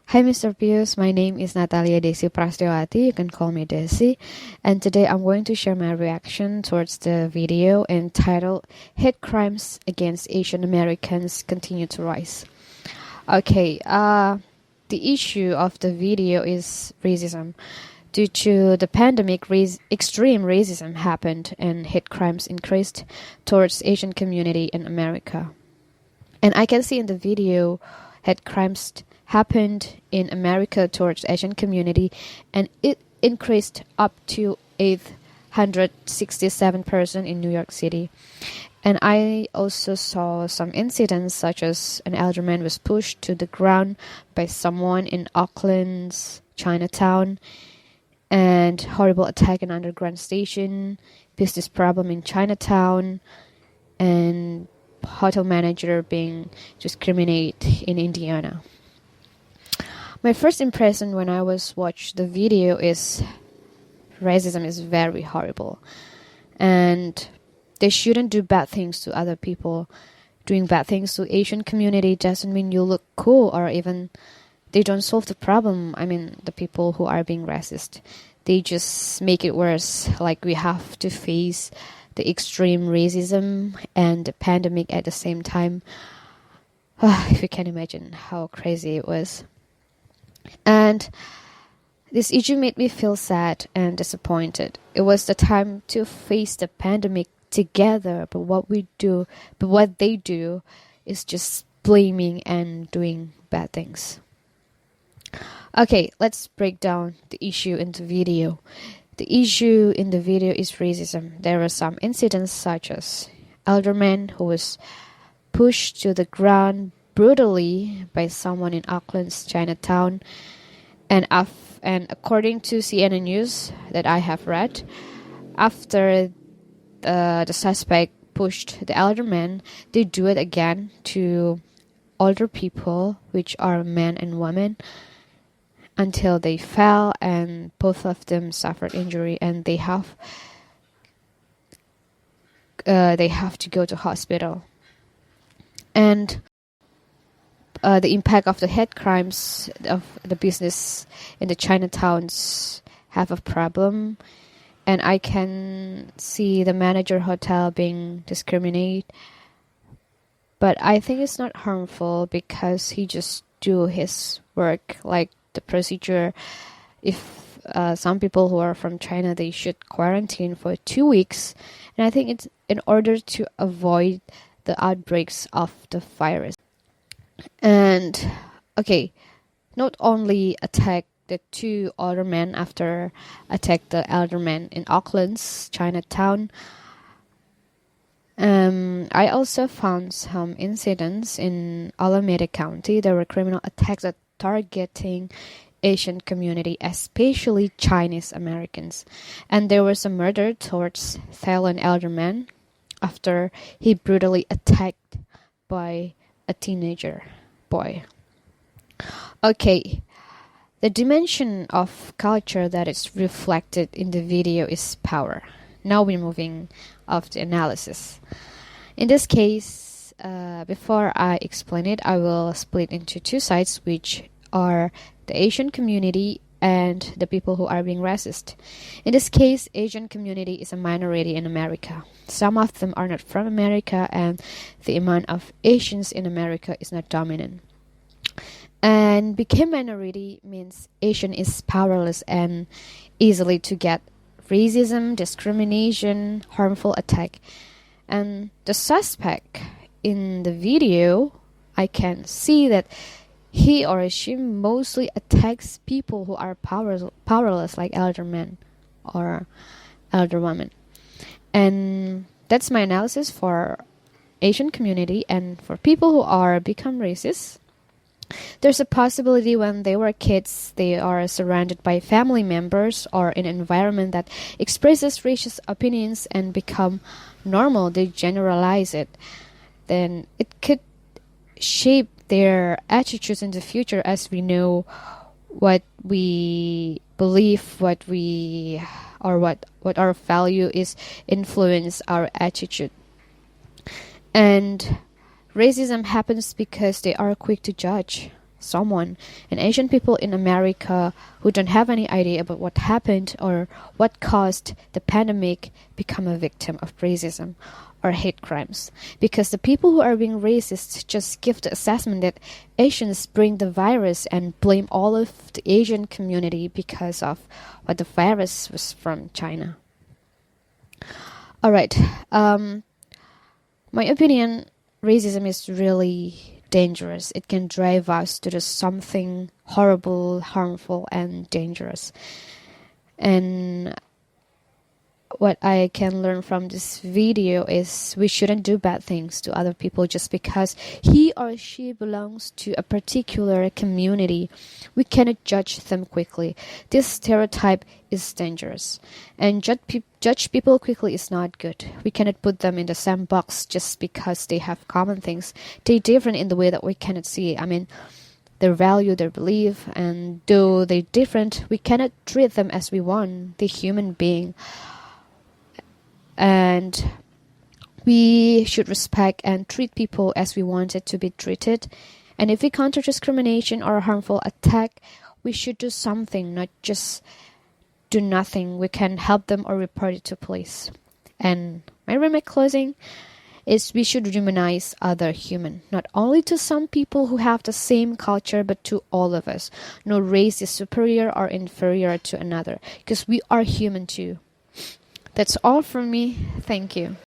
Hi, Mr. Pius. My name is Nathalia Desi P. You can call me Desi. And today I'm going to share my reaction towards the video entitled Hate Crimes Against Asian Americans Continue to Rise. The issue of the video is racism. Due to the pandemic, extreme racism happened and hate crimes increased towards Asian community in America. And I can see in the video hate crimes happened in America towards Asian community, and it increased up to 867% in New York City. And I also saw some incidents such as an elder man was pushed to the ground by someone in Auckland's Chinatown, and horrible attack in underground station, business problem in Chinatown, and hotel manager being discriminated in Indiana. My first impression when I was watched the video is racism is very horrible, and they shouldn't do bad things to other people. Doing bad things to Asian community doesn't mean you look cool or even they don't solve the problem. I mean, the people who are being racist, they just make it worse. Like, we have to face the extreme racism and the pandemic at the same time. If you can imagine how crazy it was. And this issue made me feel sad and disappointed. It was the time to face the pandemic together, but what they do is just blaming and doing bad things. Okay, let's break down the issue in the video. The issue in the video is racism. There were some incidents such as elder man who was pushed to the ground brutally by someone in Auckland's Chinatown, and according to CNN News that I have read, after the suspect pushed the elder man, they do it again to older people, which are men and women, until they fell and both of them suffered injury, and they have to go to hospital. And the impact of the hate crimes of the business in the Chinatowns have a problem, and I can see the manager hotel being discriminated, but I think it's not harmful because he just do his work like the procedure. If some people who are from China, they should quarantine for 2 weeks, and I think it's in order to avoid the outbreaks of the virus. And not only attack the two older men after attack the elder man in Auckland's Chinatown, I also found some incidents in Alameda County. There were criminal attacks that targeting Asian community, especially Chinese Americans, and there was a murder towards Thailand elder man after he brutally attacked by a teenager boy. The dimension of culture that is reflected in the video is power. Now we're moving off the analysis. In this case, before I explain it, I will split into two sides, which are the Asian community and the people who are being racist. In this case, Asian community is a minority in America. Some of them are not from America, and the amount of Asians in America is not dominant. And become minority means Asian is powerless and easily to get racism, discrimination, harmful attack. And the suspect in the video, I can see that he or she mostly attacks people who are powerless, like elder men or elder women. And that's my analysis for Asian community. And for people who are become racist, there's a possibility when they were kids, they are surrounded by family members or in an environment that expresses racist opinions and become normal, they generalize it. Then it could shape their attitudes in the future, as we know what we believe, what our value is influence our attitude. And racism happens because they are quick to judge. someone, and Asian people in America who don't have any idea about what happened or what caused the pandemic become a victim of racism or hate crimes. Because the people who are being racist just give the assessment that Asians bring the virus and blame all of the Asian community because of what the virus was from China. Alright, my opinion, racism is really dangerous. It can drive us to do something horrible, harmful, and dangerous. And what I can learn from this video is we shouldn't do bad things to other people just because he or she belongs to a particular community. We cannot judge them quickly. This stereotype is dangerous. And judge people quickly is not good. We cannot put them in the same box just because they have common things. They're different in the way that we cannot see. I mean, their value, their belief, and though they're different, we cannot treat them as we want. They're human being. And we should respect and treat people as we wanted to be treated. And if we counter discrimination or a harmful attack, we should do something, not just do nothing. We can help them or report it to police. And my remark closing is we should humanize other human, not only to some people who have the same culture, but to all of us. No race is superior or inferior to another, because we are human too. That's all from me. Thank you.